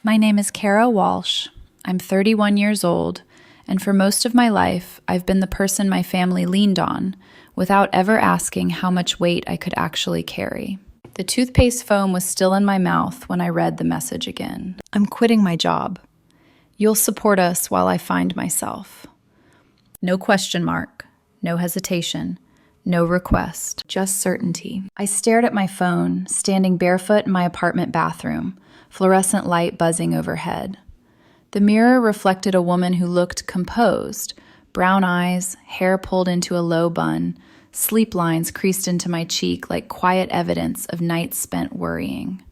My name is Kara Walsh. I'm 31 years old, and for most of my life, I've been the person my family leaned on without ever asking how much weight I could actually carry. The toothpaste foam was still in my mouth when I read the message again. I'm quitting my job. You'll support us while I find myself. No question mark, no hesitation, no request, just certainty. I stared at my phone, standing barefoot in my apartment bathroom, fluorescent light buzzing overhead. The mirror reflected a woman who looked composed, brown eyes, hair pulled into a low bun, sleep lines creased into my cheek like quiet evidence of nights spent worrying.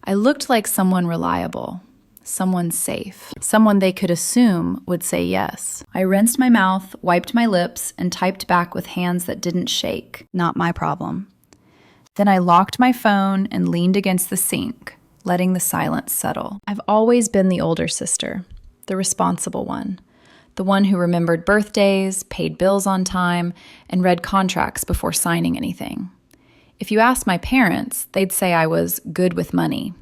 I looked like someone reliable, someone safe, someone they could assume would say yes. I rinsed my mouth, wiped my lips, and typed back with hands that didn't shake. Not my problem. Then I locked my phone and leaned against the sink, letting the silence settle. I've always been the older sister, the responsible one, the one who remembered birthdays, paid bills on time, and read contracts before signing anything. If you asked my parents, they'd say I was good with money.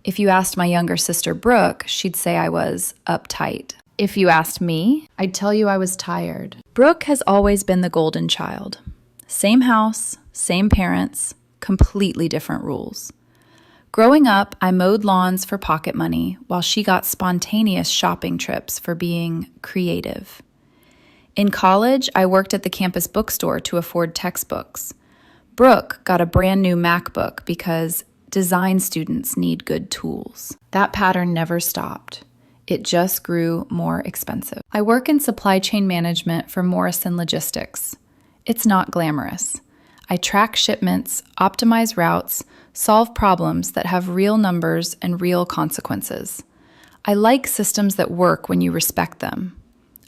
If you asked my younger sister Brooke, she'd say I was uptight. If you asked me, I'd tell you I was tired. Brooke has always been the golden child. Same house, same parents, completely different rules. Growing up, I mowed lawns for pocket money while she got spontaneous shopping trips for being creative. In college, I worked at the campus bookstore to afford textbooks. Brooke got a brand new MacBook because design students need good tools. That pattern never stopped. It just grew more expensive. I work in supply chain management for Morrison Logistics. It's not glamorous. I track shipments, optimize routes, solve problems that have real numbers and real consequences. I like systems that work when you respect them.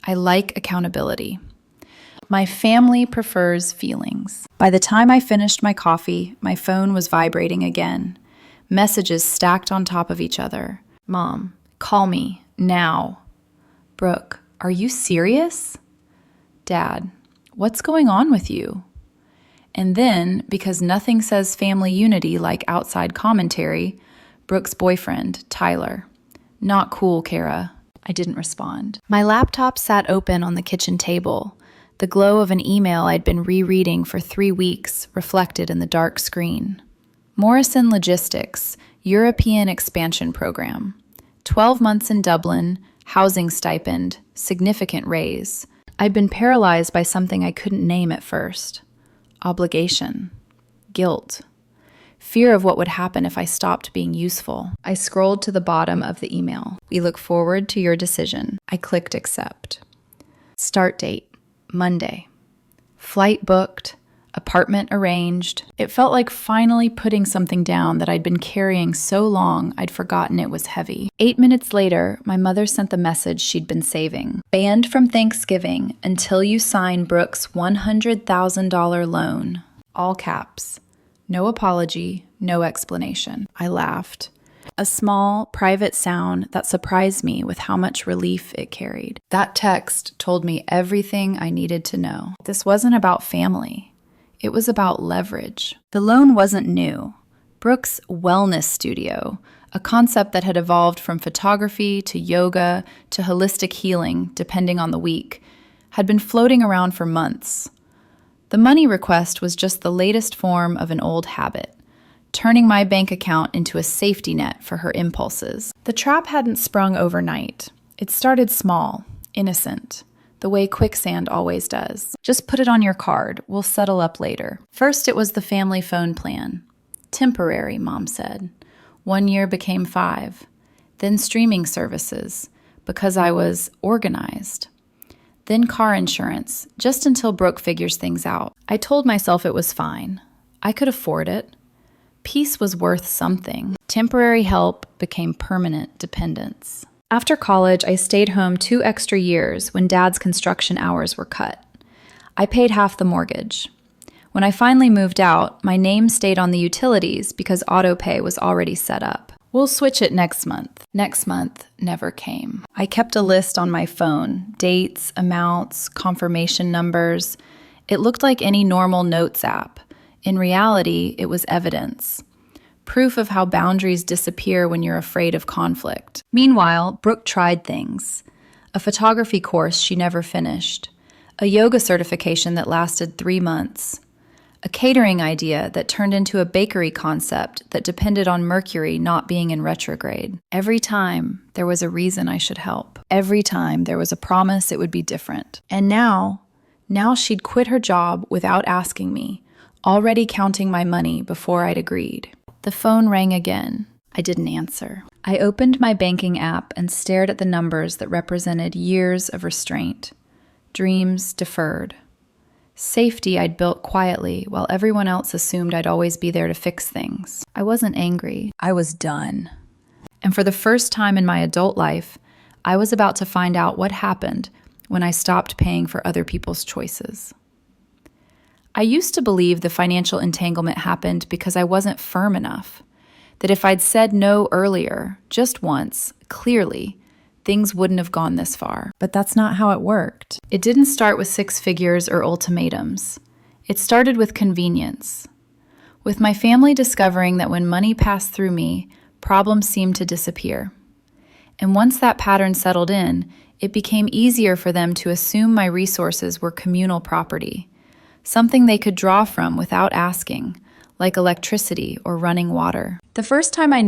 I like accountability. My family prefers feelings. By the time I finished my coffee, my phone was vibrating again. Messages stacked on top of each other. Mom, call me, now. Brooke, are you serious? Dad, what's going on with you? And then, because nothing says family unity like outside commentary, Brooke's boyfriend, Tyler. Not cool, Kara. I didn't respond. My laptop sat open on the kitchen table. The glow of an email I'd been rereading for 3 weeks reflected in the dark screen. Morrison Logistics, European Expansion Program. 12 months in Dublin, housing stipend, significant raise. I'd been paralyzed by something I couldn't name at first. Obligation, guilt, fear of what would happen if I stopped being useful. I scrolled to the bottom of the email. We look forward to your decision. I clicked accept. Start date, Monday. Flight booked, apartment arranged. It felt like finally putting something down that I'd been carrying so long I'd forgotten it was heavy. 8 minutes later, my mother sent the message she'd been saving. Banned from Thanksgiving until you sign Brooke's $100,000 loan. All caps. No apology, no explanation. I laughed. A small, private sound that surprised me with how much relief it carried. That text told me everything I needed to know. This wasn't about family. It was about leverage. The loan wasn't new. Brooke's wellness studio, a concept that had evolved from photography to yoga to holistic healing, depending on the week, had been floating around for months. The money request was just the latest form of an old habit, turning my bank account into a safety net for her impulses. The trap hadn't sprung overnight. It started small, innocent, the way quicksand always does. Just put it on your card. We'll settle up later. First, it was the family phone plan. Temporary, Mom said. 1 year became 5. Then streaming services, because I was organized. Then car insurance, just until Brooke figures things out. I told myself it was fine. I could afford it. Peace was worth something. Temporary help became permanent dependence. After college, I stayed home 2 extra years when Dad's construction hours were cut. I paid half the mortgage. When I finally moved out, my name stayed on the utilities because autopay was already set up. We'll switch it next month. Next month never came. I kept a list on my phone, dates, amounts, confirmation numbers. It looked like any normal notes app. In reality, it was evidence. proof of how boundaries disappear when you're afraid of conflict. Meanwhile, Brooke tried things. A photography course she never finished, a yoga certification that lasted 3 months, a catering idea that turned into a bakery concept that depended on Mercury not being in retrograde. Every time, there was a reason I should help. Every time, there was a promise it would be different. And now she'd quit her job without asking me, already counting my money before I'd agreed. The phone rang again. I didn't answer. I opened my banking app and stared at the numbers that represented years of restraint, dreams deferred, safety I'd built quietly while everyone else assumed I'd always be there to fix things. I wasn't angry. I was done. And for the first time in my adult life, I was about to find out what happened when I stopped paying for other people's choices. I used to believe the financial entanglement happened because I wasn't firm enough, that if I'd said no earlier, just once, clearly, things wouldn't have gone this far. But that's not how it worked. It didn't start with 6 figures or ultimatums. It started with convenience. With my family discovering that when money passed through me, problems seemed to disappear. And once that pattern settled in, it became easier for them to assume my resources were communal property, something they could draw from without asking, like electricity or running water. The first time I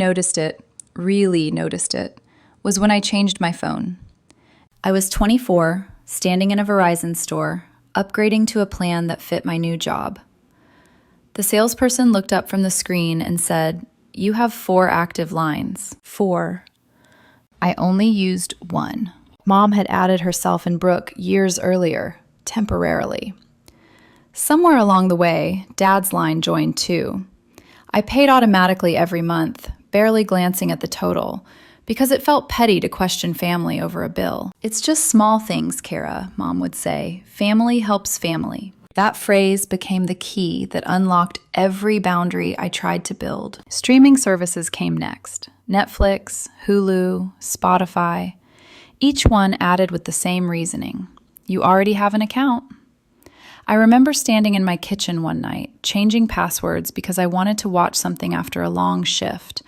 really noticed it, was when I changed my phone. I was 24, standing in a Verizon store, upgrading to a plan that fit my new job. The salesperson looked up from the screen and said, "You have 4 active lines." 4. I only used 1. Mom had added herself and Brooke years earlier, temporarily. Somewhere along the way, Dad's line joined too. I paid automatically every month, barely glancing at the total, because it felt petty to question family over a bill. "It's just small things, Kara," Mom would say. "Family helps family." That phrase became the key that unlocked every boundary I tried to build. Streaming services came next. Netflix, Hulu, Spotify. Each one added with the same reasoning. You already have an account. I remember standing in my kitchen one night, changing passwords because I wanted to watch something after a long shift,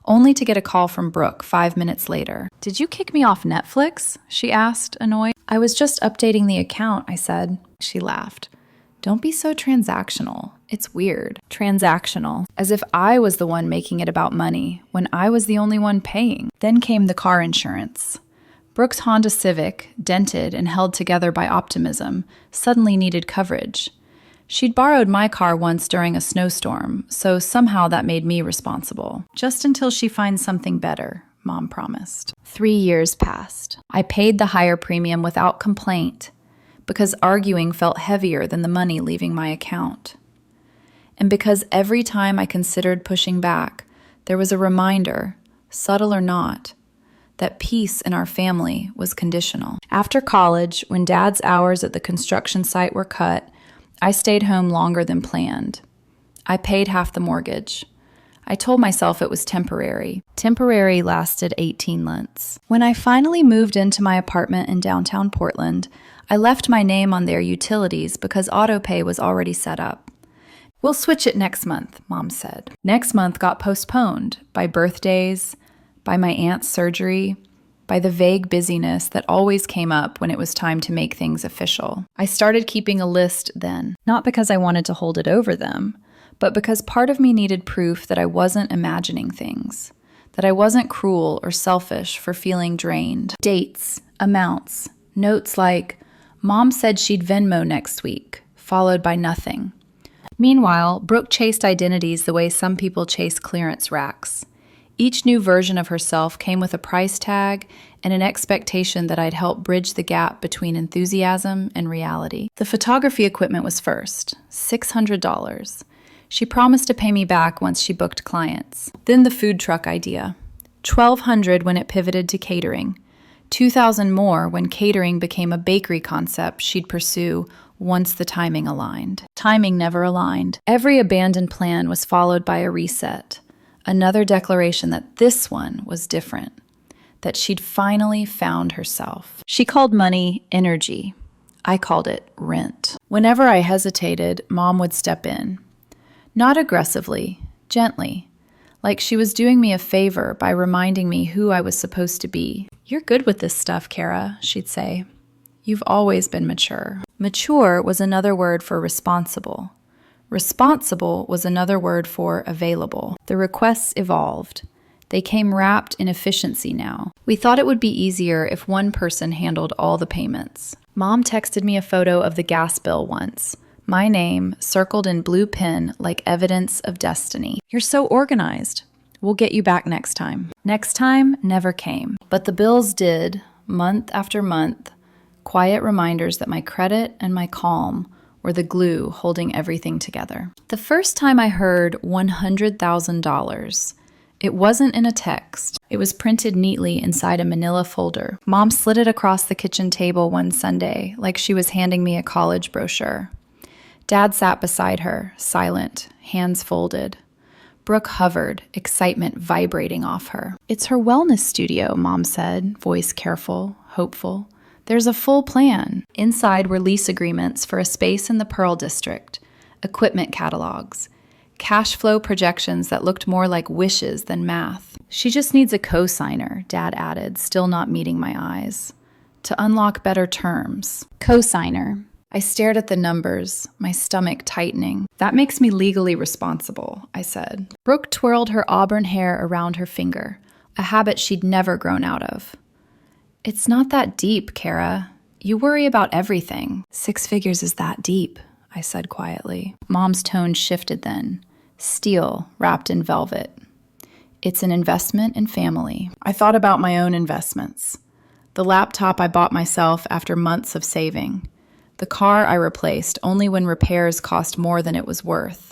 only to get a call from Brooke 5 minutes later. "Did you kick me off Netflix?" she asked, annoyed. "I was just updating the account," I said. She laughed. "Don't be so transactional. It's weird." Transactional, as if I was the one making it about money, when I was the only one paying. Then came the car insurance. Brooke's Honda Civic, dented and held together by optimism, suddenly needed coverage. She'd borrowed my car once during a snowstorm, so somehow that made me responsible. "Just until she finds something better," Mom promised. 3 years passed. I paid the higher premium without complaint, because arguing felt heavier than the money leaving my account. And because every time I considered pushing back, there was a reminder, subtle or not, that peace in our family was conditional. After college, when Dad's hours at the construction site were cut, I stayed home longer than planned. I paid half the mortgage. I told myself it was temporary. Temporary lasted 18 months. When I finally moved into my apartment in downtown Portland, I left my name on their utilities because autopay was already set up. "We'll switch it next month," Mom said. Next month got postponed by birthdays, by my aunt's surgery, by the vague busyness that always came up when it was time to make things official. I started keeping a list then, not because I wanted to hold it over them, but because part of me needed proof that I wasn't imagining things, that I wasn't cruel or selfish for feeling drained. Dates, amounts, notes like, "Mom said she'd Venmo next week," followed by nothing. Meanwhile, Brooke chased identities the way some people chase clearance racks. Each new version of herself came with a price tag and an expectation that I'd help bridge the gap between enthusiasm and reality. The photography equipment was first, $600. She promised to pay me back once she booked clients. Then the food truck idea, $1,200 when it pivoted to catering, $2,000 more when catering became a bakery concept she'd pursue once the timing aligned. Timing never aligned. Every abandoned plan was followed by a reset. Another declaration that this one was different, that she'd finally found herself. She called money energy. I called it rent. Whenever I hesitated, Mom would step in. Not aggressively, gently, like she was doing me a favor by reminding me who I was supposed to be. "You're good with this stuff, Kara," she'd say. "You've always been mature." Mature was another word for responsible. Responsible was another word for available. The requests evolved. They came wrapped in efficiency now. We thought it would be easier if one person handled all the payments. Mom texted me a photo of the gas bill once. My name circled in blue pen like evidence of destiny. "You're so organized. We'll get you back next time." Next time never came. But the bills did, month after month, quiet reminders that my credit and my calm were the glue holding everything together. The first time I heard $100,000, it wasn't in a text. It was printed neatly inside a manila folder. Mom slid it across the kitchen table one Sunday, like she was handing me a college brochure. Dad sat beside her, silent, hands folded. Brooke hovered, excitement vibrating off her. "It's her wellness studio," Mom said, voice careful, hopeful. "There's a full plan." Inside were lease agreements for a space in the Pearl District, equipment catalogs, cash flow projections that looked more like wishes than math. "She just needs a co-signer," Dad added, still not meeting my eyes, "to unlock better terms." Co-signer. I stared at the numbers, my stomach tightening. "That makes me legally responsible," I said. Brooke twirled her auburn hair around her finger, a habit she'd never grown out of. "It's not that deep, Kara. You worry about everything." "6 figures is that deep," I said quietly. Mom's tone shifted then. Steel wrapped in velvet. "It's an investment in family." I thought about my own investments. The laptop I bought myself after months of saving. The car I replaced only when repairs cost more than it was worth.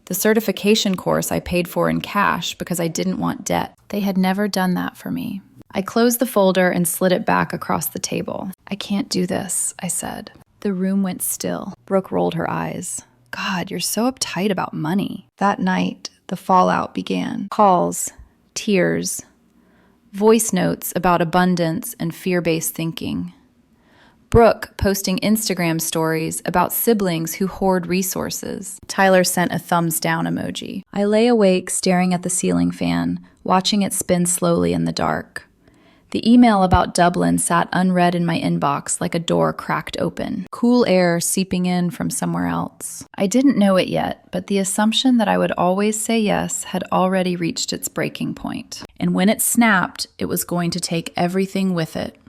The certification course I paid for in cash because I didn't want debt. They had never done that for me. I closed the folder and slid it back across the table. "I can't do this," I said. The room went still. Brooke rolled her eyes. "God, you're so uptight about money." That night, the fallout began. Calls, tears, voice notes about abundance and fear-based thinking. Brooke posting Instagram stories about siblings who hoard resources. Tyler sent a thumbs down emoji. I lay awake staring at the ceiling fan, watching it spin slowly in the dark. The email about Dublin sat unread in my inbox like a door cracked open, cool air seeping in from somewhere else. I didn't know it yet, but the assumption that I would always say yes had already reached its breaking point. And when it snapped, it was going to take everything with it.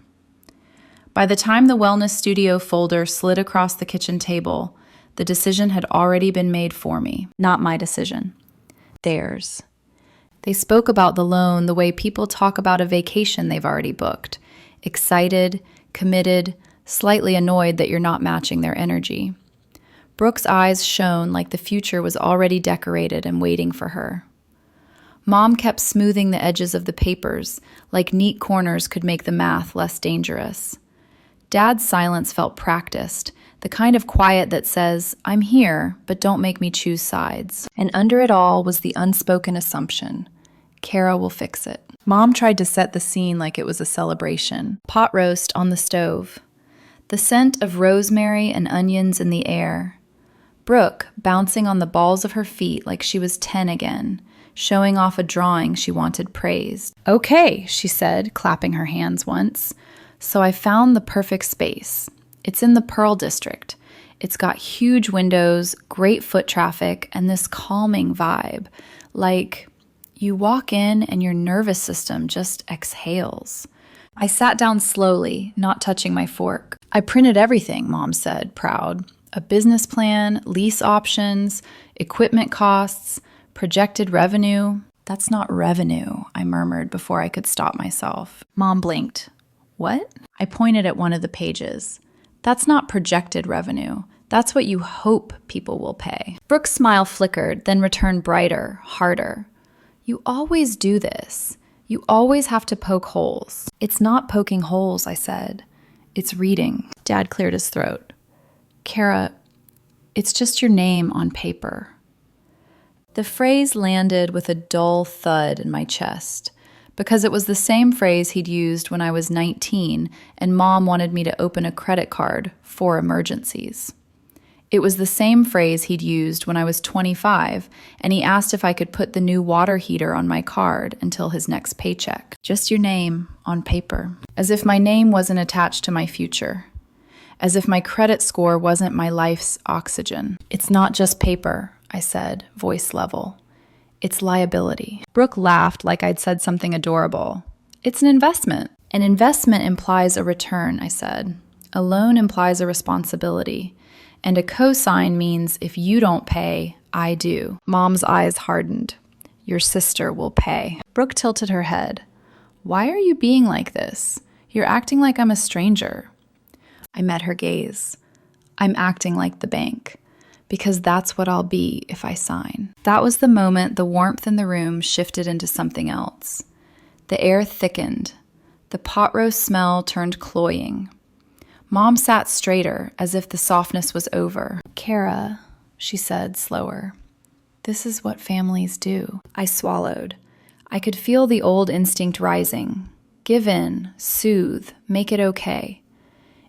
By the time the wellness studio folder slid across the kitchen table, the decision had already been made for me. Not my decision. Theirs. They spoke about the loan the way people talk about a vacation they've already booked. Excited, committed, slightly annoyed that you're not matching their energy. Brooke's eyes shone like the future was already decorated and waiting for her. Mom kept smoothing the edges of the papers, like neat corners could make the math less dangerous. Dad's silence felt practiced, the kind of quiet that says, "I'm here, but don't make me choose sides." And under it all was the unspoken assumption, Kara will fix it. Mom tried to set the scene like it was a celebration. Pot roast on the stove. The scent of rosemary and onions in the air. Brooke bouncing on the balls of her feet like she was 10 again, showing off a drawing she wanted praised. "Okay," she said, clapping her hands once. "So I found the perfect space. It's in the Pearl District. It's got huge windows, great foot traffic, and this calming vibe. Like, you walk in and your nervous system just exhales." I sat down slowly, not touching my fork. "I printed everything," Mom said, proud. "A business plan, lease options, equipment costs, projected revenue." "That's not revenue," I murmured before I could stop myself. Mom blinked. "What?" I pointed at one of the pages. "That's not projected revenue. That's what you hope people will pay." Brooke's smile flickered, then returned brighter, harder. "You always do this. You always have to poke holes." "It's not poking holes," I said. "It's reading." Dad cleared his throat. "Kara, it's just your name on paper." The phrase landed with a dull thud in my chest, because it was the same phrase he'd used when I was 19 and Mom wanted me to open a credit card for emergencies. It was the same phrase he'd used when I was 25, and he asked if I could put the new water heater on my card until his next paycheck. Just your name on paper. As if my name wasn't attached to my future. As if my credit score wasn't my life's oxygen. It's not just paper, I said, voice level. It's liability. Brooke laughed like I'd said something adorable. It's an investment. An investment implies a return, I said. A loan implies a responsibility. And a cosign means if you don't pay, I do. Mom's eyes hardened. Your sister will pay. Brooke tilted her head. Why are you being like this? You're acting like I'm a stranger. I met her gaze. I'm acting like the bank. Because that's what I'll be if I sign. That was the moment the warmth in the room shifted into something else. The air thickened. The pot roast smell turned cloying. Mom sat straighter, as if the softness was over. Kara, she said, slower. This is what families do. I swallowed. I could feel the old instinct rising. Give in, soothe, make it okay.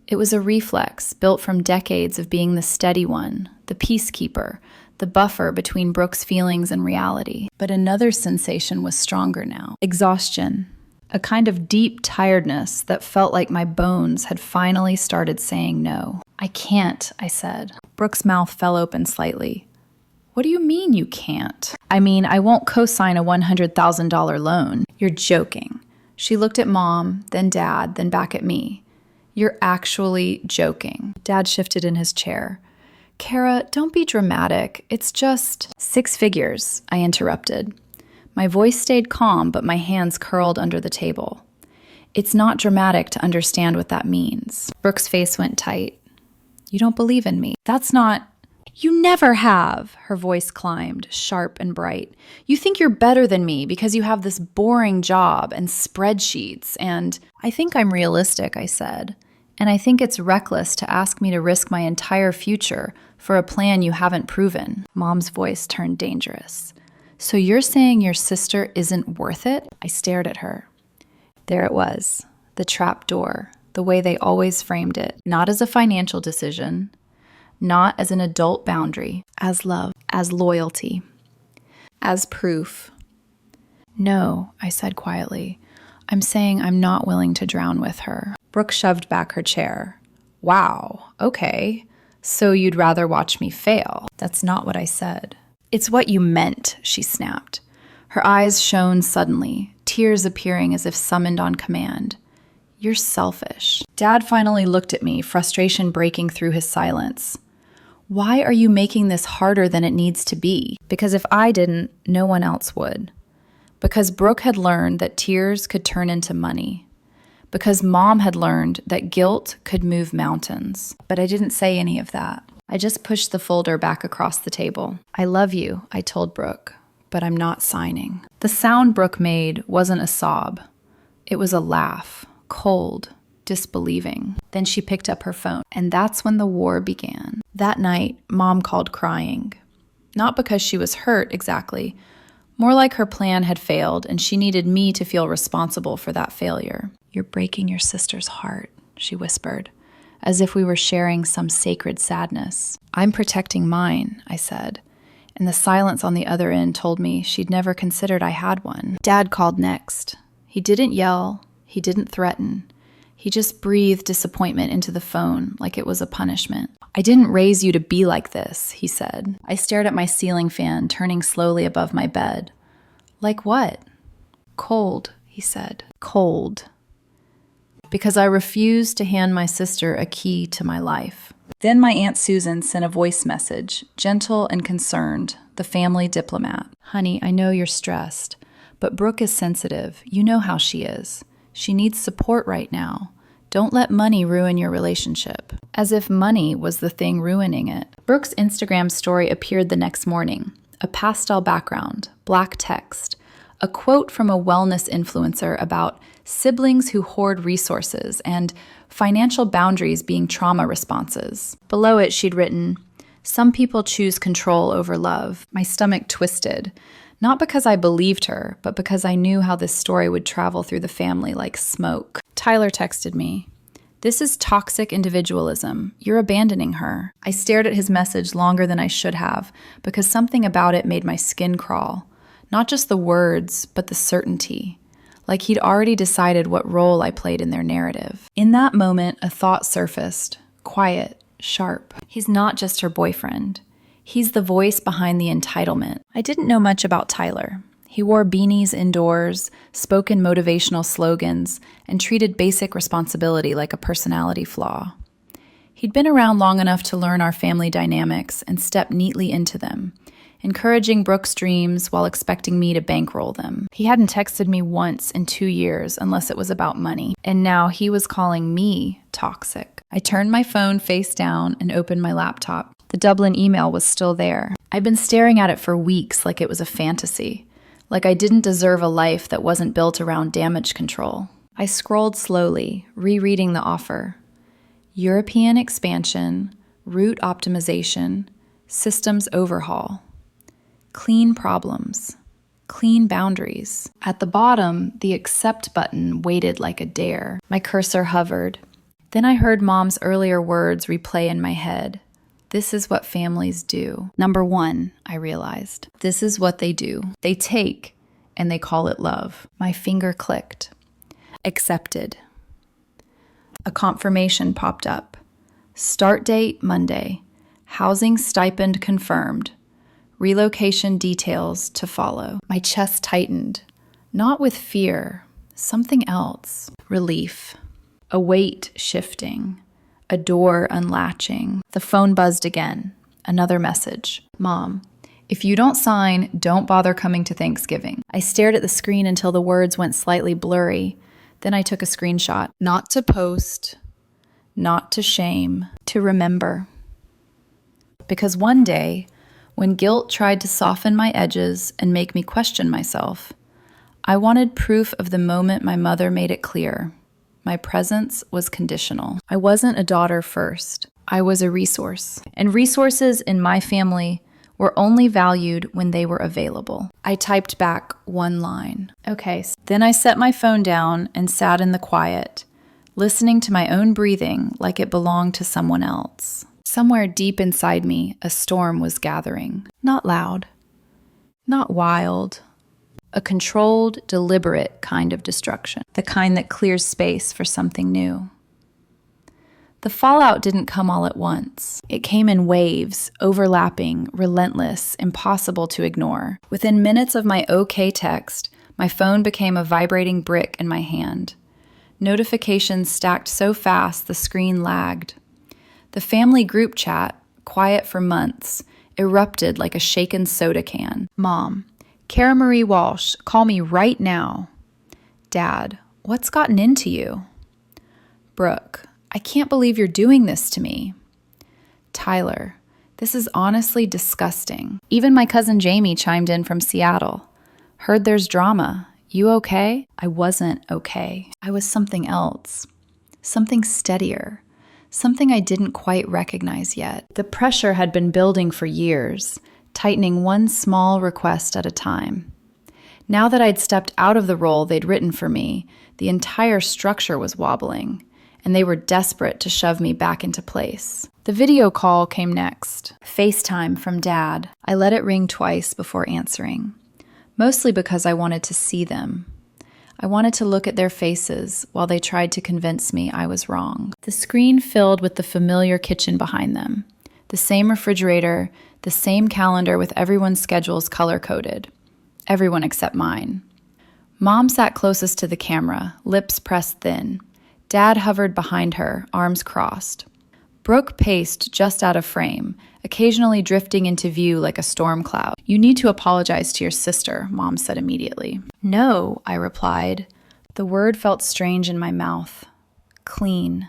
It was a reflex built from decades of being the steady one, the peacekeeper, the buffer between Brooke's feelings and reality. But another sensation was stronger now. Exhaustion. A kind of deep tiredness that felt like my bones had finally started saying no. I can't, I said. Brooke's mouth fell open slightly. What do you mean you can't? I mean, I won't co-sign a $100,000 loan. You're joking. She looked at Mom, then Dad, then back at me. You're actually joking. Dad shifted in his chair. Kara, don't be dramatic. It's just 6 figures, I interrupted. My voice stayed calm, but my hands curled under the table. It's not dramatic to understand what that means. Brooke's face went tight. You don't believe in me. That's not... You never have, her voice climbed, sharp and bright. You think you're better than me because you have this boring job and spreadsheets, and... I think I'm realistic, I said. And I think it's reckless to ask me to risk my entire future for a plan you haven't proven. Mom's voice turned dangerous. So you're saying your sister isn't worth it? I stared at her. There it was, the trap door, the way they always framed it. Not as a financial decision, not as an adult boundary, as love, as loyalty, as proof. No, I said quietly. I'm saying I'm not willing to drown with her. Brooke shoved back her chair. Wow, okay. So you'd rather watch me fail. That's not what I said. It's what you meant, she snapped. Her eyes shone suddenly, tears appearing as if summoned on command. You're selfish. Dad finally looked at me, frustration breaking through his silence. Why are you making this harder than it needs to be? Because if I didn't, no one else would. Because Brooke had learned that tears could turn into money. Because Mom had learned that guilt could move mountains. But I didn't say any of that. I just pushed the folder back across the table. I love you, I told Brooke, but I'm not signing. The sound Brooke made wasn't a sob. It was a laugh, cold, disbelieving. Then she picked up her phone, and that's when the war began. That night, Mom called crying. Not because she was hurt exactly, more like her plan had failed and she needed me to feel responsible for that failure. You're breaking your sister's heart, she whispered, as if we were sharing some sacred sadness. I'm protecting mine, I said, and the silence on the other end told me she'd never considered I had one. Dad called next. He didn't yell, he didn't threaten. He just breathed disappointment into the phone like it was a punishment. I didn't raise you to be like this, he said. I stared at my ceiling fan turning slowly above my bed. Like what? Cold, he said. Cold. Because I refused to hand my sister a key to my life. Then my Aunt Susan sent a voice message, gentle and concerned, the family diplomat. Honey, I know you're stressed, but Brooke is sensitive. You know how she is. She needs support right now. Don't let money ruin your relationship. As if money was the thing ruining it. Brooke's Instagram story appeared the next morning. A pastel background, black text, a quote from a wellness influencer about siblings who hoard resources and financial boundaries being trauma responses. Below it, she'd written, "Some people choose control over love." My stomach twisted. Not because I believed her, but because I knew how this story would travel through the family like smoke. Tyler texted me, This is toxic individualism. You're abandoning her. I stared at his message longer than I should have because something about it made my skin crawl. Not just the words, but the certainty. Like he'd already decided what role I played in their narrative. In that moment, a thought surfaced. Quiet, sharp. He's not just her boyfriend. He's the voice behind the entitlement. I didn't know much about Tyler. He wore beanies indoors, spoke in motivational slogans, and treated basic responsibility like a personality flaw. He'd been around long enough to learn our family dynamics and step neatly into them, encouraging Brooke's dreams while expecting me to bankroll them. He hadn't texted me once in 2 years unless it was about money, and now he was calling me toxic. I turned my phone face down and opened my laptop. The Dublin email was still there. I'd been staring at it for weeks like it was a fantasy. Like I didn't deserve a life that wasn't built around damage control. I scrolled slowly, rereading the offer. European expansion, route optimization, systems overhaul. Clean problems, clean boundaries. At the bottom, the accept button waited like a dare. My cursor hovered. Then I heard Mom's earlier words replay in my head. This is what families do. Number one, I realized. This is what they do. They take, and they call it love. My finger clicked. Accepted. A confirmation popped up. Start date, Monday. Housing stipend confirmed. Relocation details to follow. My chest tightened. Not with fear. Something else. Relief. A weight shifting. A door unlatching. The phone buzzed again. Another message. Mom, if you don't sign, don't bother coming to Thanksgiving. I stared at the screen until the words went slightly blurry. Then I took a screenshot. Not to post, not to shame, to remember. Because one day, when guilt tried to soften my edges and make me question myself, I wanted proof of the moment my mother made it clear. My presence was conditional. I wasn't a daughter first. I was a resource. And resources in my family were only valued when they were available. I typed back one line. Okay. Then I set my phone down and sat in the quiet, listening to my own breathing like it belonged to someone else. Somewhere deep inside me, a storm was gathering. Not loud. Not wild. A controlled, deliberate kind of destruction, the kind that clears space for something new. The fallout didn't come all at once. It came in waves, overlapping, relentless, impossible to ignore. Within minutes of my okay text, my phone became a vibrating brick in my hand. Notifications stacked so fast the screen lagged. The family group chat, quiet for months, erupted like a shaken soda can. Mom, Cara Marie Walsh, call me right now. Dad, what's gotten into you? Brooke, I can't believe you're doing this to me. Tyler, this is honestly disgusting. Even my cousin Jamie chimed in from Seattle. Heard there's drama. You okay? I wasn't okay. I was something else. Something steadier. Something I didn't quite recognize yet. The pressure had been building for years, tightening one small request at a time. Now that I'd stepped out of the role they'd written for me, the entire structure was wobbling, and they were desperate to shove me back into place. The video call came next. FaceTime from Dad. I let it ring twice before answering, mostly because I wanted to see them. I wanted to look at their faces while they tried to convince me I was wrong. The screen filled with the familiar kitchen behind them. The same refrigerator, the same calendar with everyone's schedules color-coded. Everyone except mine. Mom sat closest to the camera, lips pressed thin. Dad hovered behind her, arms crossed. Brooke paced just out of frame, occasionally drifting into view like a storm cloud. You need to apologize to your sister, Mom said immediately. No, I replied. The word felt strange in my mouth. Clean.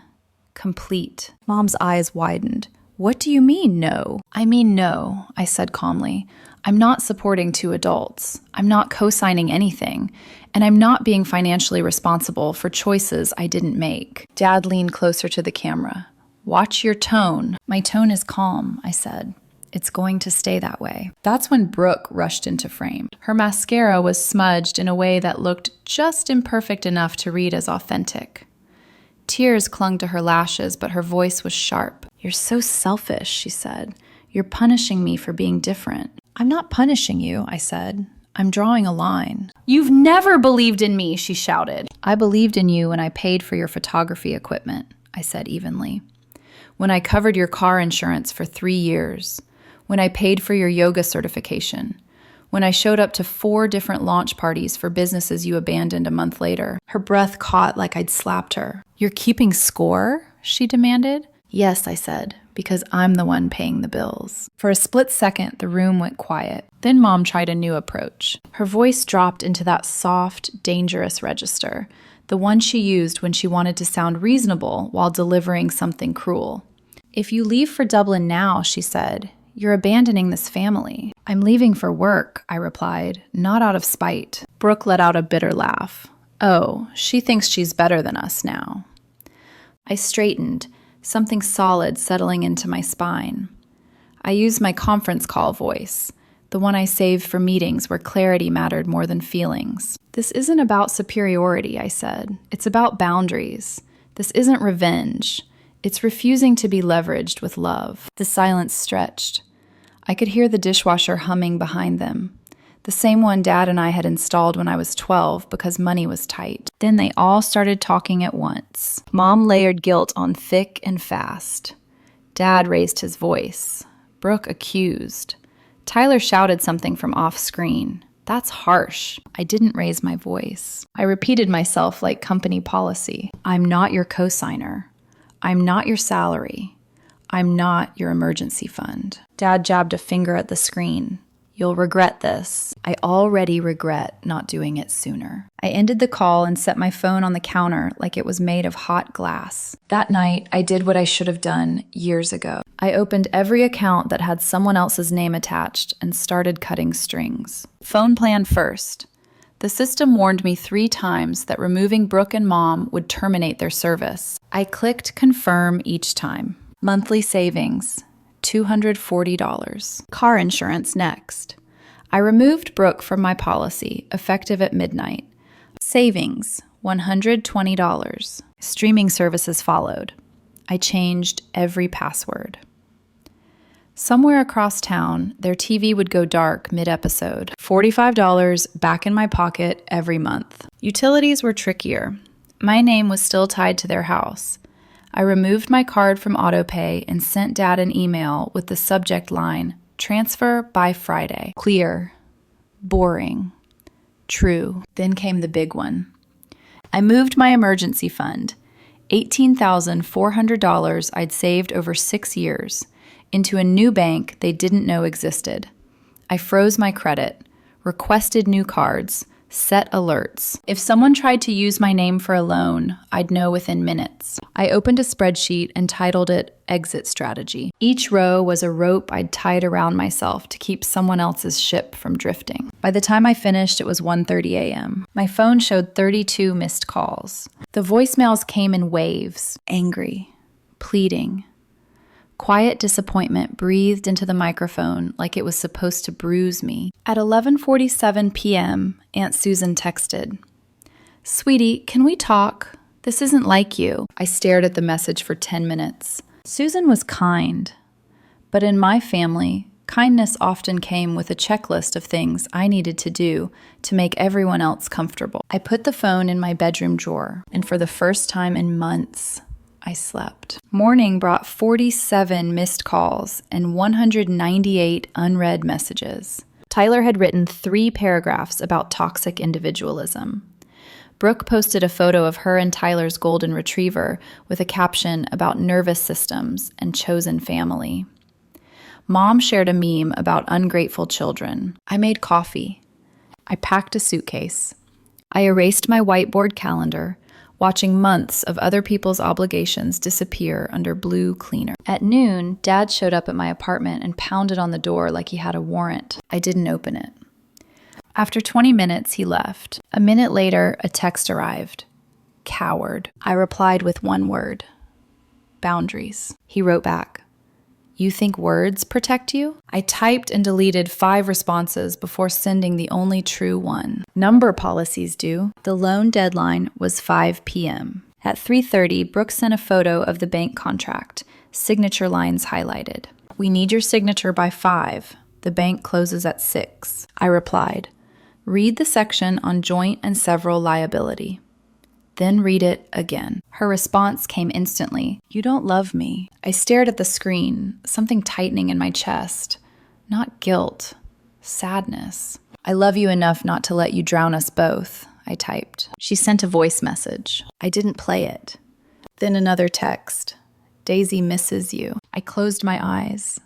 Complete. Mom's eyes widened. What do you mean, no? I mean no, I said calmly. I'm not supporting two adults. I'm not co-signing anything. And I'm not being financially responsible for choices I didn't make. Dad leaned closer to the camera. Watch your tone. My tone is calm, I said. It's going to stay that way. That's when Brooke rushed into frame. Her mascara was smudged in a way that looked just imperfect enough to read as authentic. Tears clung to her lashes, but her voice was sharp. "You're so selfish," she said. "You're punishing me for being different." "I'm not punishing you," I said. "I'm drawing a line." "You've never believed in me," she shouted. "I believed in you when I paid for your photography equipment," I said evenly. "When I covered your car insurance for 3 years. When I paid for your yoga certification. When I showed up to 4 different launch parties for businesses you abandoned a month later." Her breath caught like I'd slapped her. "You're keeping score?" she demanded. "Yes," I said, "because I'm the one paying the bills." For a split second, the room went quiet. Then Mom tried a new approach. Her voice dropped into that soft, dangerous register, the one she used when she wanted to sound reasonable while delivering something cruel. "If you leave for Dublin now," she said, "you're abandoning this family." "I'm leaving for work," I replied, not out of spite. Brooke let out a bitter laugh. "Oh, she thinks she's better than us now." I straightened, something solid settling into my spine. I used my conference call voice, the one I saved for meetings where clarity mattered more than feelings. "This isn't about superiority," I said. "It's about boundaries. This isn't revenge. It's refusing to be leveraged with love." The silence stretched. I could hear the dishwasher humming behind them, the same one Dad and I had installed when I was 12 because money was tight. Then they all started talking at once. Mom layered guilt on thick and fast. Dad raised his voice. Brooke accused. Tyler shouted something from off-screen. "That's harsh." I didn't raise my voice. I repeated myself like company policy. "I'm not your cosigner. I'm not your salary. I'm not your emergency fund." Dad jabbed a finger at the screen. "You'll regret this. I already regret not doing it sooner." I ended the call and set my phone on the counter like it was made of hot glass. That night, I did what I should have done years ago. I opened every account that had someone else's name attached and started cutting strings. Phone plan first. The system warned me 3 times that removing Brooke and Mom would terminate their service. I clicked confirm each time. Monthly savings, $240. Car insurance next. I removed Brooke from my policy, effective at midnight. Savings, $120. Streaming services followed. I changed every password. Somewhere across town, their TV would go dark mid-episode. $45 back in my pocket every month. Utilities were trickier. My name was still tied to their house. I removed my card from autopay and sent Dad an email with the subject line, "Transfer by Friday." Clear. Boring. True. Then came the big one. I moved my emergency fund, $18,400 I'd saved over 6 years, into a new bank they didn't know existed. I froze my credit, requested new cards, set alerts. If someone tried to use my name for a loan, I'd know within minutes. I opened a spreadsheet and titled it Exit Strategy. Each row was a rope I'd tied around myself to keep someone else's ship from drifting. By the time I finished, it was 1:30 a.m. My phone showed 32 missed calls. The voicemails came in waves, angry, pleading. Quiet disappointment breathed into the microphone like it was supposed to bruise me. At 11:47 p.m., Aunt Susan texted, "Sweetie, can we talk? This isn't like you." I stared at the message for 10 minutes. Susan was kind, but in my family, kindness often came with a checklist of things I needed to do to make everyone else comfortable. I put the phone in my bedroom drawer, and for the first time in months, I slept. Morning brought 47 missed calls and 198 unread messages. Tyler had written 3 paragraphs about toxic individualism. Brooke posted a photo of her and Tyler's golden retriever with a caption about nervous systems and chosen family. Mom shared a meme about ungrateful children. I made coffee. I packed a suitcase. I erased my whiteboard calendar, watching months of other people's obligations disappear under blue cleaner. At noon, Dad showed up at my apartment and pounded on the door like he had a warrant. I didn't open it. After 20 minutes, he left. A minute later, a text arrived. Coward. I replied with one word. Boundaries. He wrote back, "You think words protect you?" I typed and deleted 5 responses before sending the only true one. Number policies do. The loan deadline was 5 p.m. At 3:30, Brooke sent a photo of the bank contract, signature lines highlighted. "We need your signature by 5. The bank closes at 6. I replied, "Read the section on joint and several liability." Then read it again. Her response came instantly. "You don't love me." I stared at the screen, something tightening in my chest. Not guilt, sadness. "I love you enough not to let you drown us both," I typed. She sent a voice message. I didn't play it. Then another text. "Daisy misses you." I closed my eyes.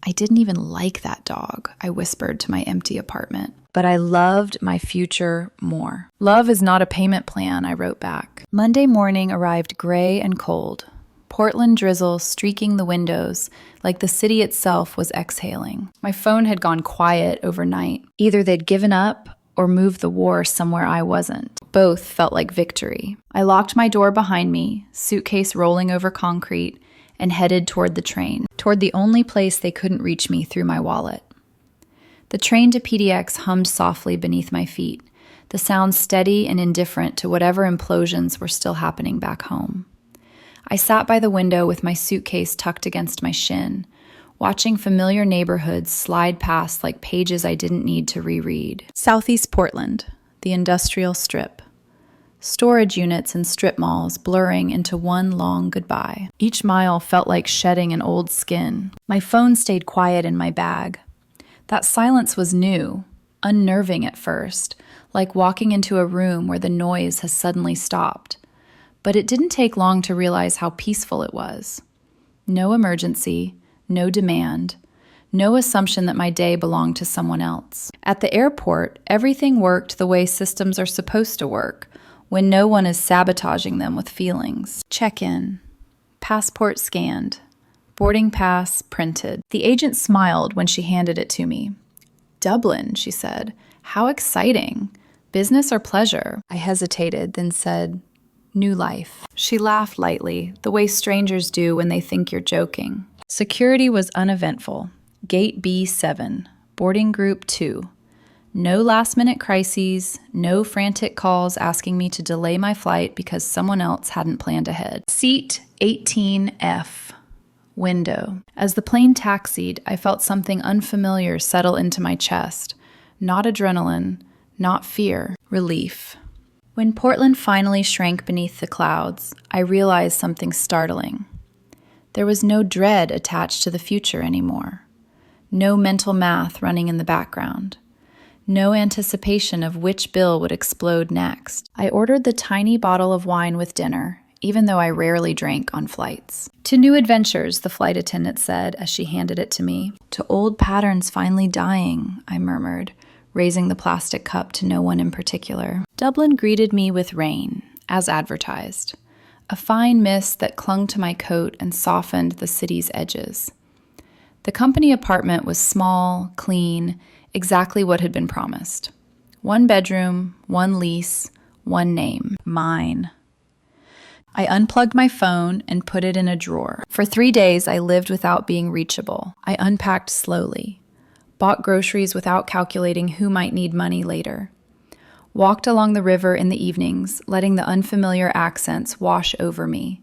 "I didn't even like that dog," I whispered to my empty apartment. "But I loved my future more." "Love is not a payment plan," I wrote back. Monday morning arrived gray and cold. Portland drizzle streaking the windows like the city itself was exhaling. My phone had gone quiet overnight. Either they'd given up or moved the war somewhere I wasn't. Both felt like victory. I locked my door behind me, suitcase rolling over concrete, and headed toward the train, toward the only place they couldn't reach me through my wallet. The train to PDX hummed softly beneath my feet, the sound steady and indifferent to whatever implosions were still happening back home. I sat by the window with my suitcase tucked against my shin, watching familiar neighborhoods slide past like pages I didn't need to reread. Southeast Portland, the industrial strip. Storage units and strip malls blurring into one long goodbye. Each mile felt like shedding an old skin. My phone stayed quiet in my bag. That silence was new, unnerving at first, like walking into a room where the noise has suddenly stopped. But it didn't take long to realize how peaceful it was. No emergency, no demand, no assumption that my day belonged to someone else. At the airport, everything worked the way systems are supposed to work, when no one is sabotaging them with feelings. Check-in, passport scanned, boarding pass printed. The agent smiled when she handed it to me. "Dublin," she said. "How exciting. Business or pleasure?" I hesitated, then said, "New life." She laughed lightly, the way strangers do when they think you're joking. Security was uneventful. Gate B7, boarding group 2. No last-minute crises, no frantic calls asking me to delay my flight because someone else hadn't planned ahead. Seat 18F. Window. As the plane taxied, I felt something unfamiliar settle into my chest. Not adrenaline, not fear, relief. When Portland finally shrank beneath the clouds, I realized something startling. There was no dread attached to the future anymore. No mental math running in the background. No anticipation of which bill would explode next. I ordered the tiny bottle of wine with dinner, even though I rarely drank on flights. "To new adventures," the flight attendant said as she handed it to me. "To old patterns finally dying," I murmured, raising the plastic cup to no one in particular. Dublin greeted me with rain, as advertised. A fine mist that clung to my coat and softened the city's edges. The company apartment was small, clean, exactly what had been promised. 1 bedroom, 1 lease, 1 name. Mine. I unplugged my phone and put it in a drawer. For 3 days, I lived without being reachable. I unpacked slowly. Bought groceries without calculating who might need money later. Walked along the river in the evenings, letting the unfamiliar accents wash over me.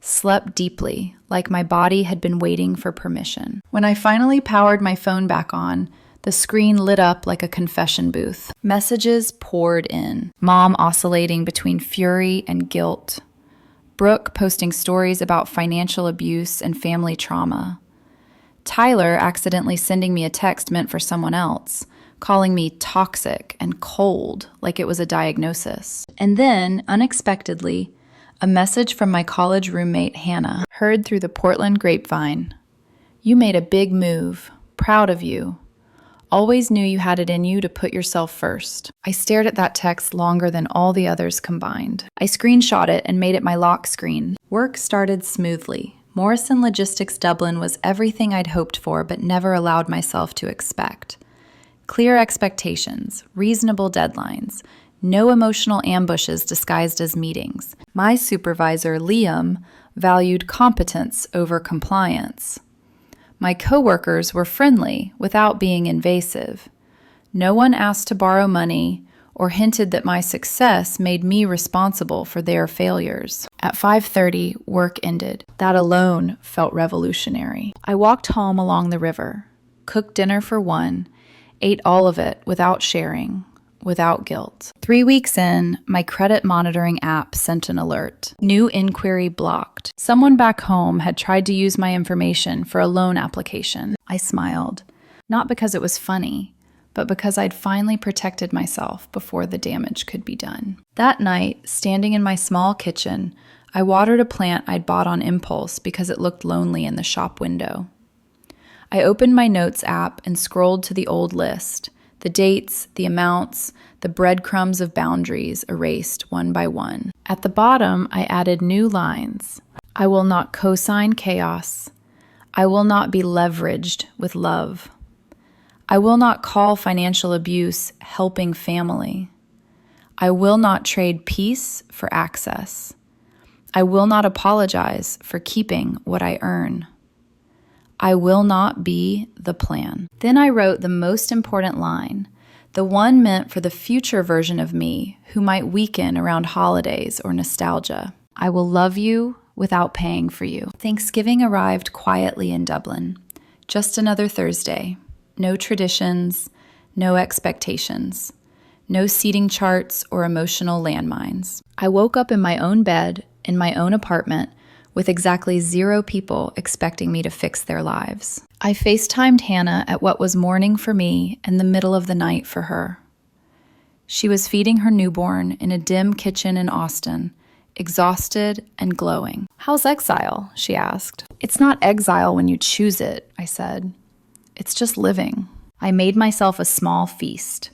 Slept deeply, like my body had been waiting for permission. When I finally powered my phone back on, the screen lit up like a confession booth. Messages poured in. Mom oscillating between fury and guilt. Brooke posting stories about financial abuse and family trauma. Tyler accidentally sending me a text meant for someone else, calling me toxic and cold like it was a diagnosis. And then, unexpectedly, a message from my college roommate Hannah, heard through the Portland grapevine. "You made a big move. Proud of you. Always knew you had it in you to put yourself first." I stared at that text longer than all the others combined. I screenshot it and made it my lock screen. Work started smoothly. Morrison Logistics Dublin was everything I'd hoped for but never allowed myself to expect. Clear expectations, reasonable deadlines, no emotional ambushes disguised as meetings. My supervisor, Liam, valued competence over compliance. My coworkers were friendly without being invasive. No one asked to borrow money or hinted that my success made me responsible for their failures. At 5:30, work ended. That alone felt revolutionary. I walked home along the river, cooked dinner for one, ate all of it without sharing, without guilt. 3 weeks in, my credit monitoring app sent an alert. New inquiry blocked. Someone back home had tried to use my information for a loan application. I smiled, not because it was funny, but because I'd finally protected myself before the damage could be done. That night, standing in my small kitchen, I watered a plant I'd bought on impulse because it looked lonely in the shop window. I opened my notes app and scrolled to the old list, the dates, the amounts, the breadcrumbs of boundaries erased one by one. At the bottom, I added new lines. I will not co-sign chaos. I will not be leveraged with love. I will not call financial abuse helping family. I will not trade peace for access. I will not apologize for keeping what I earn. I will not be the plan. Then I wrote the most important line, the one meant for the future version of me who might weaken around holidays or nostalgia. I will love you without paying for you. Thanksgiving arrived quietly in Dublin. Just another Thursday. No traditions, no expectations, no seating charts or emotional landmines. I woke up in my own bed, in my own apartment, with exactly 0 people expecting me to fix their lives. I FaceTimed Hannah at what was morning for me and the middle of the night for her. She was feeding her newborn in a dim kitchen in Austin, exhausted and glowing. "How's exile?" she asked. "It's not exile when you choose it," I said. "It's just living." I made myself a small feast.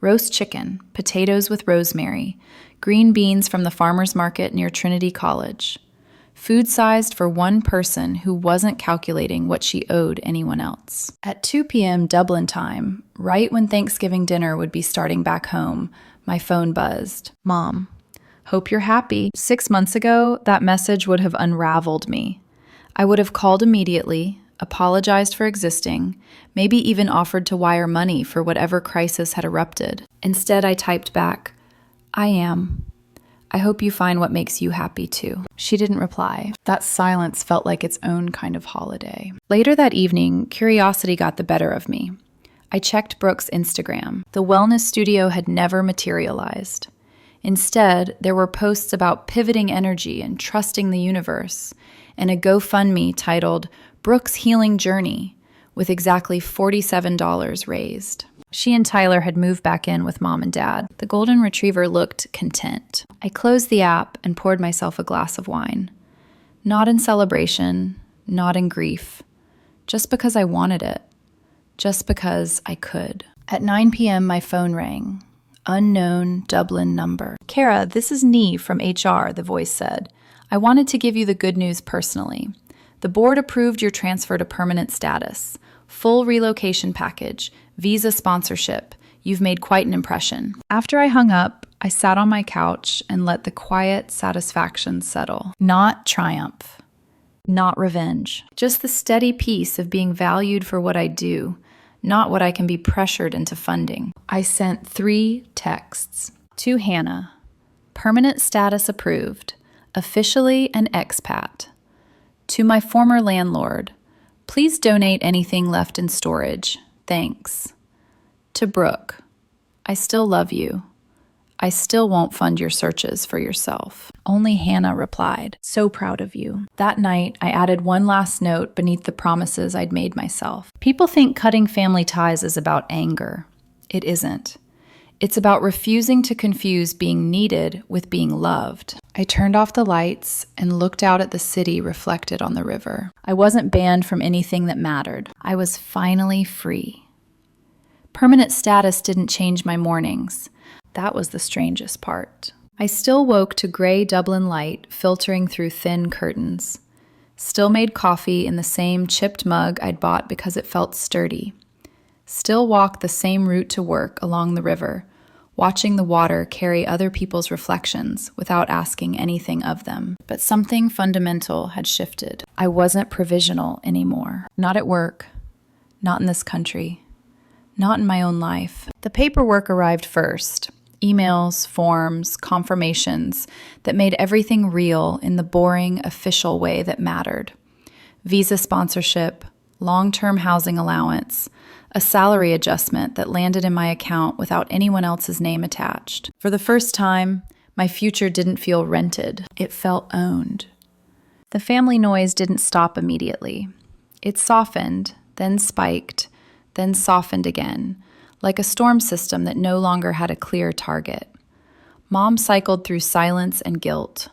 Roast chicken, potatoes with rosemary, green beans from the farmer's market near Trinity College. Food sized for one person who wasn't calculating what she owed anyone else. At 2 p.m. Dublin time, right when Thanksgiving dinner would be starting back home, my phone buzzed. "Mom, hope you're happy." 6 months ago, that message would have unraveled me. I would have called immediately, apologized for existing, maybe even offered to wire money for whatever crisis had erupted. Instead, I typed back, "I am. I hope you find what makes you happy too." She didn't reply. That silence felt like its own kind of holiday. Later that evening, curiosity got the better of me. I checked Brooke's Instagram. The wellness studio had never materialized. Instead, there were posts about pivoting energy and trusting the universe, and a GoFundMe titled Brooke's Healing Journey, with exactly $47 raised. She and Tyler had moved back in with Mom and Dad. The golden retriever looked content. I closed the app and poured myself a glass of wine. Not in celebration, not in grief, just because I wanted it, just because I could. At 9 p.m., my phone rang. Unknown Dublin number. "Kara, this is Nee from HR," the voice said. "I wanted to give you the good news personally. The board approved your transfer to permanent status. Full relocation package, visa sponsorship. You've made quite an impression." After I hung up, I sat on my couch and let the quiet satisfaction settle. Not triumph, not revenge, just the steady peace of being valued for what I do, not what I can be pressured into funding. I sent 3 texts. To Hannah, permanent status approved, officially an expat. To my former landlord, please donate anything left in storage. Thanks. To Brooke, I still love you. I still won't fund your searches for yourself. Only Hannah replied, "So proud of you." That night, I added one last note beneath the promises I'd made myself. People think cutting family ties is about anger. It isn't. It's about refusing to confuse being needed with being loved. I turned off the lights and looked out at the city reflected on the river. I wasn't banned from anything that mattered. I was finally free. Permanent status didn't change my mornings. That was the strangest part. I still woke to gray Dublin light filtering through thin curtains. Still made coffee in the same chipped mug I'd bought because it felt sturdy. Still walked the same route to work along the river, watching the water carry other people's reflections without asking anything of them. But something fundamental had shifted. I wasn't provisional anymore. Not at work. Not in this country. Not in my own life. The paperwork arrived first. Emails, forms, confirmations that made everything real in the boring, official way that mattered. Visa sponsorship, long-term housing allowance, a salary adjustment that landed in my account without anyone else's name attached. For the first time, my future didn't feel rented. It felt owned. The family noise didn't stop immediately. It softened, then spiked, then softened again, like a storm system that no longer had a clear target. Mom cycled through silence and guilt.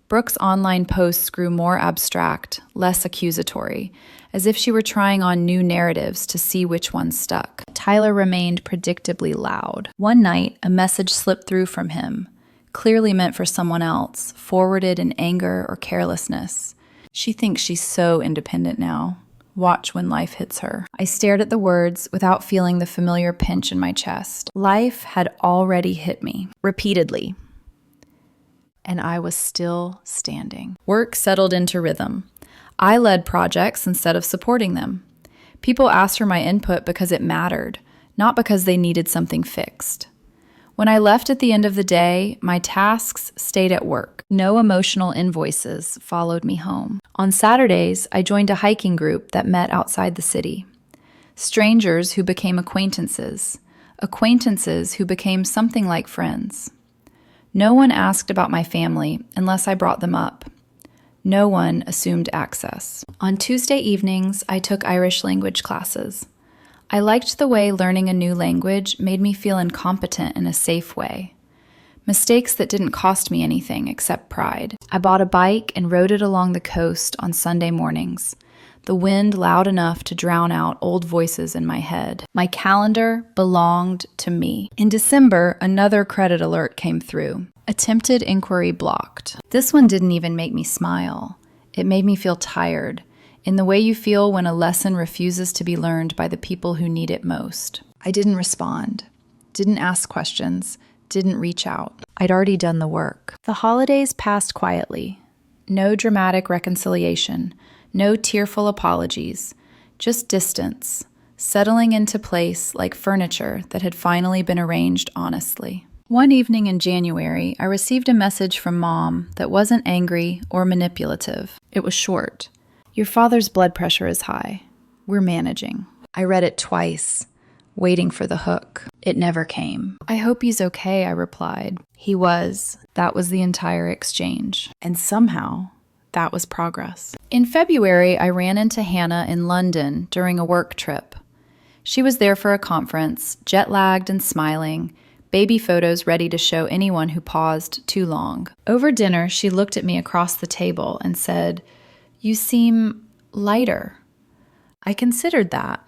Brooke's online posts grew more abstract, less accusatory, as if she were trying on new narratives to see which one stuck. Tyler remained predictably loud. One night, a message slipped through from him, clearly meant for someone else, forwarded in anger or carelessness. She thinks she's so independent now. Watch when life hits her. I stared at the words without feeling the familiar pinch in my chest. Life had already hit me, repeatedly. And I was still standing. Work settled into rhythm. I led projects instead of supporting them. People asked for my input because it mattered, not because they needed something fixed. When I left at the end of the day, my tasks stayed at work. No emotional invoices followed me home. On Saturdays, I joined a hiking group that met outside the city. Strangers who became acquaintances. Acquaintances who became something like friends. No one asked about my family unless I brought them up. No one assumed access. On Tuesday evenings, I took Irish language classes. I liked the way learning a new language made me feel incompetent in a safe way. Mistakes that didn't cost me anything except pride. I bought a bike and rode it along the coast on Sunday mornings, the wind loud enough to drown out old voices in my head. My calendar belonged to me. In December, another credit alert came through. Attempted inquiry blocked. This one didn't even make me smile. It made me feel tired, in the way you feel when a lesson refuses to be learned by the people who need it most. I didn't respond, didn't ask questions, didn't reach out. I'd already done the work. The holidays passed quietly. No dramatic reconciliation, no tearful apologies, just distance, settling into place like furniture that had finally been arranged honestly. One evening in January, I received a message from Mom that wasn't angry or manipulative. It was short. Your father's blood pressure is high. We're managing. I read it twice, waiting for the hook. It never came. I hope he's okay, I replied. He was. That was the entire exchange. And somehow, that was progress. In February, I ran into Hannah in London during a work trip. She was there for a conference, jet-lagged and smiling, baby photos ready to show anyone who paused too long. Over dinner, she looked at me across the table and said, "You seem lighter." I considered that.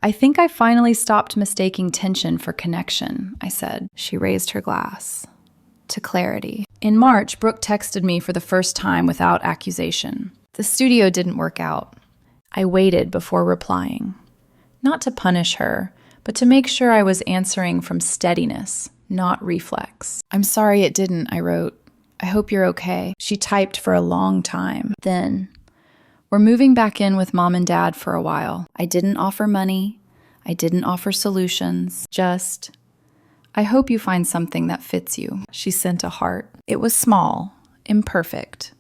"I think I finally stopped mistaking tension for connection," I said. She raised her glass. To clarity. In March, Brooke texted me for the first time without accusation. The studio didn't work out. I waited before replying. Not to punish her, but to make sure I was answering from steadiness, not reflex. "I'm sorry it didn't," I wrote. "I hope you're okay." She typed for a long time. Then, "We're moving back in with Mom and Dad for a while." I didn't offer money. I didn't offer solutions. Just, "I hope you find something that fits you." She sent a heart. It was small, imperfect,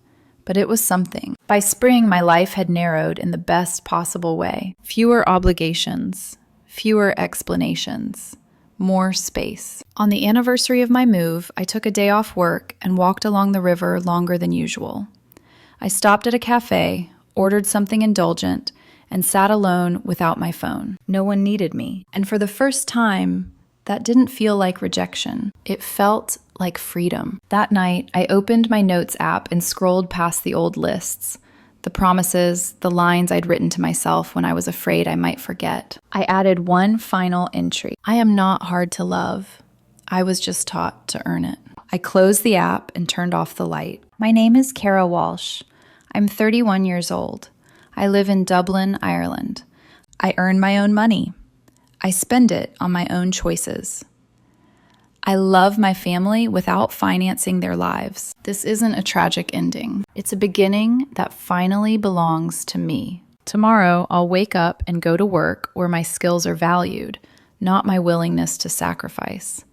but it was something. By spring, my life had narrowed in the best possible way. Fewer obligations, fewer explanations, more space. On the anniversary of my move, I took a day off work and walked along the river longer than usual. I stopped at a cafe, ordered something indulgent, and sat alone without my phone. No one needed me. And for the first time, that didn't feel like rejection. It felt like freedom. That night, I opened my notes app and scrolled past the old lists, the promises, the lines I'd written to myself when I was afraid I might forget. I added one final entry. I am not hard to love. I was just taught to earn it. I closed the app and turned off the light. My name is Cara Walsh. I'm 31 years old. I live in Dublin, Ireland. I earn my own money. I spend it on my own choices. I love my family without financing their lives. This isn't a tragic ending. It's a beginning that finally belongs to me. Tomorrow, I'll wake up and go to work where my skills are valued, not my willingness to sacrifice.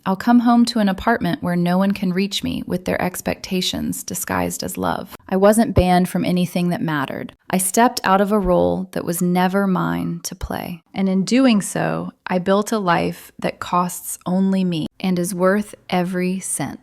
I'll come home to an apartment where no one can reach me with their expectations disguised as love. I wasn't banned from anything that mattered. I stepped out of a role that was never mine to play. And in doing so, I built a life that costs only me and is worth every cent.